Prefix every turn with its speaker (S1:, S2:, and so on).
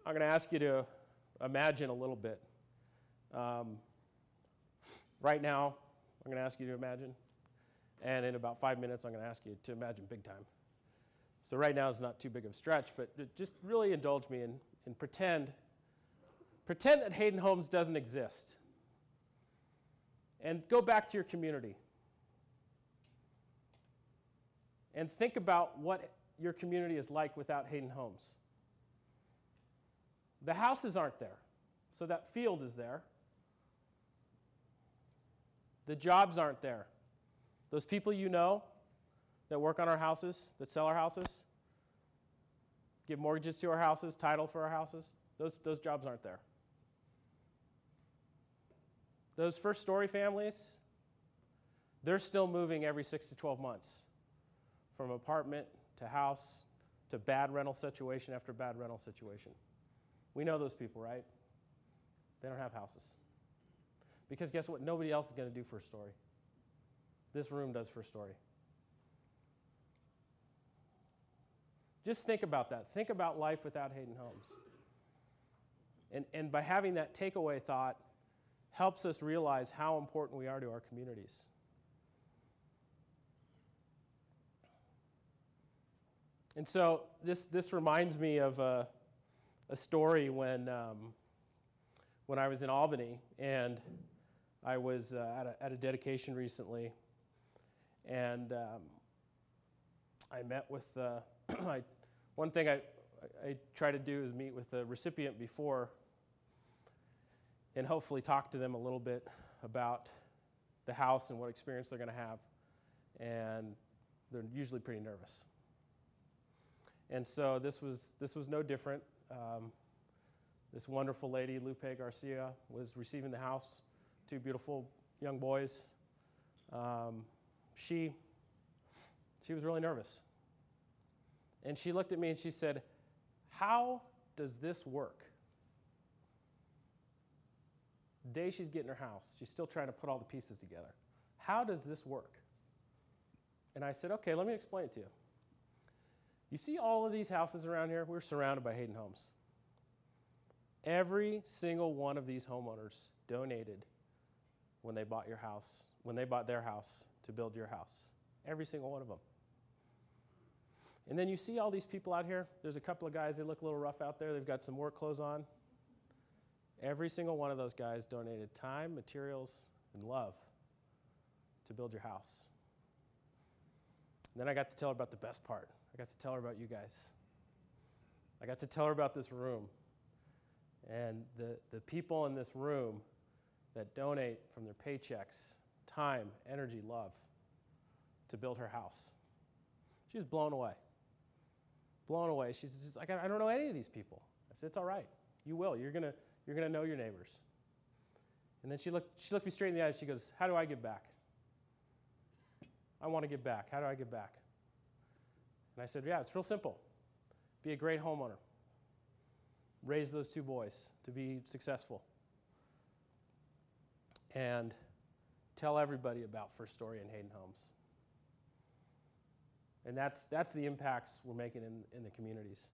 S1: I'm going to ask you to imagine a little bit. Right now, I'm going to ask you to imagine. And in about 5 minutes, I'm going to ask you to imagine big time. So right now is not too big of a stretch, but just really indulge me and pretend that Hayden Homes doesn't exist. And go back to your community. And think about what your community is like without Hayden Homes. The houses aren't there, so that field is there. The jobs aren't there. Those people you know that work on our houses, that sell our houses, give mortgages to our houses, title for our houses, those jobs aren't there. Those first-story families, they're still moving every 6 to 12 months from apartment to house to bad rental situation after bad rental situation. We know those people, right? They don't have houses. Because guess what? Nobody else is going to do first story. This room does first story. Just think about that. Think about life without Hayden Homes. And by having that takeaway thought, helps us realize how important we are to our communities. And so this reminds me of a story when I was in Albany, and I was at a dedication recently, and I met with one thing I try to do is meet with the recipient before and hopefully talk to them a little bit about the house and what experience they're going to have. And they're usually pretty nervous. And so this was no different. This wonderful lady, Lupe Garcia, was receiving the house, 2 beautiful young boys. She was really nervous. And she looked at me and she said, "How does this work?" The day she's getting her house, she's still trying to put all the pieces together. How does this work? And I said, okay, let me explain it to you. You see all of these houses around here? We're surrounded by Hayden Homes. Every single one of these homeowners donated when they bought your house, when they bought their house to build your house. Every single one of them. And then you see all these people out here. There's a couple of guys, they look a little rough out there. They've got some work clothes on. Every single one of those guys donated time, materials, and love to build your house. And then I got to tell her about the best part. I got to tell her about you guys. I got to tell her about this room and the people in this room that donate from their paychecks, time, energy, love to build her house. She was blown away. Blown away. She's just like, I don't know any of these people. I said, it's all right. You will. You're gonna know your neighbors. And then she looked me straight in the eyes. She goes, how do I give back? I want to give back. How do I give back? And I said, yeah, it's real simple. Be a great homeowner. Raise those 2 boys to be successful. And tell everybody about First Story and Hayden Homes. And that's the impacts we're making in the communities.